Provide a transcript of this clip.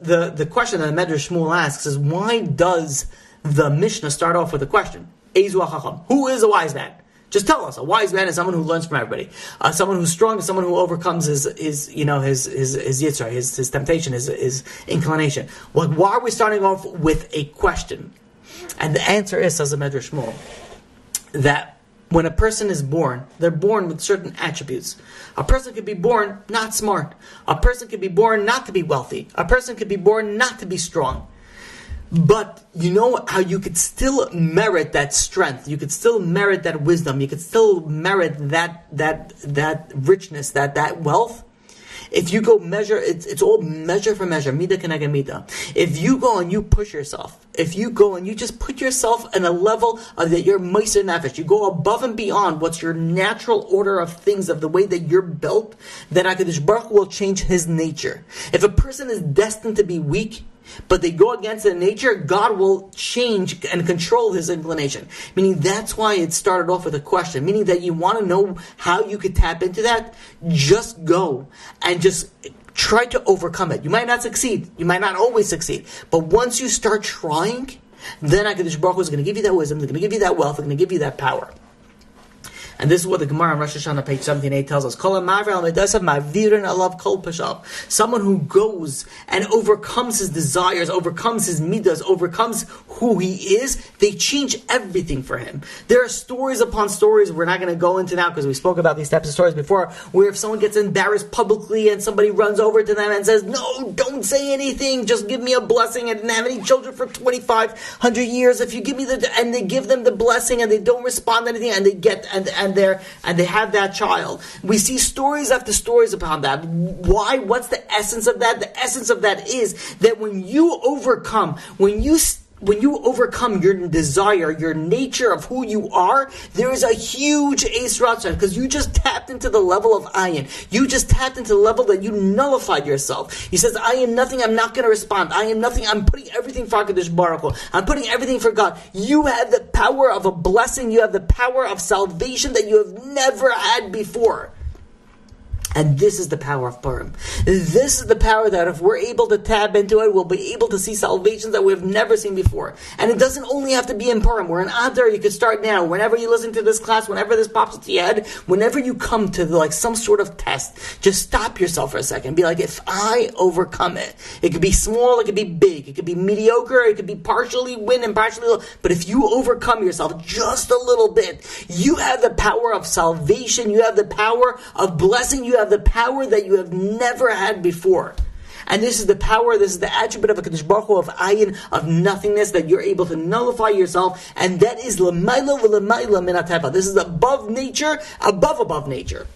the question that the Medrash Shmuel asks is, why does the Mishnah start off with a question? Eizu HaChacham. Who is a wise man? Just tell us. A wise man is someone who learns from everybody. Someone who's strong is someone who overcomes his yitzhar, his temptation, his inclination. Well, why are we starting off with a question? And the answer is, says the Medrash Shmuel, that when a person is born, they're born with certain attributes. A person could be born not smart. A person could be born not to be wealthy. A person could be born not to be strong. But you know how you could still merit that strength. You could still merit that wisdom. You could still merit that richness, that wealth. If you go measure, it's all measure for measure, midah keneged midah. If you go and you push yourself, if you go and you just put yourself in a level of that you're meiser nefesh, you go above and beyond what's your natural order of things, of the way that you're built, then HaKadosh Baruch Hu will change his nature. If a person is destined to be weak, but they go against their nature, God will change and control his inclination. Meaning that's why it started off with a question. Meaning that you want to know how you could tap into that, just go and just try to overcome it. You might not succeed. You might not always succeed. But once you start trying, then HaKadosh Baruch Hu is going to give you that wisdom, they're going to give you that wealth, they're going to give you that power. And this is what the Gemara on Rosh Hashanah, page 17a, tells us. Someone who goes and overcomes his desires, overcomes his midas, overcomes who he is, they change everything for him. There are stories upon stories we're not going to go into now, because we spoke about these types of stories before, where if someone gets embarrassed publicly and somebody runs over to them and says, no, don't say anything, just give me a blessing. I didn't have any children for 2,500 years. If you give me and they give them the blessing and they don't respond to anything, and they get, and they have that child. We see stories after stories upon that. Why? What's the essence of that? The essence of that is that when you overcome your desire, your nature of who you are, there is a huge Eis Ratzon, because you just tapped into the level of Ayin. You just tapped into the level that you nullified yourself. He says, I am nothing, I'm not going to respond. I am nothing, I'm putting everything for HaKadosh Baruch Hu. I'm putting everything for God. You have the power of a blessing, you have the power of salvation that you have never had before. And this is the power of Purim. This is the power that if we're able to tap into it, we'll be able to see salvations that we've never seen before. And it doesn't only have to be in Purim. We're in Adar. You can start now. Whenever you listen to this class, whenever this pops into your head, whenever you come to some sort of test, just stop yourself for a second. Be like, if I overcome it, it could be small, it could be big, it could be mediocre, it could be partially win and partially lose. But if you overcome yourself just a little bit, you have the power of salvation. You have the power of blessing. You have the power that you have never had before. And this is the power, this is the attribute of HaKadosh Baruch Hu, of ayin, of nothingness, that you're able to nullify yourself, and that is l'mayla v'l'mayla min hateva. This is above nature, above nature.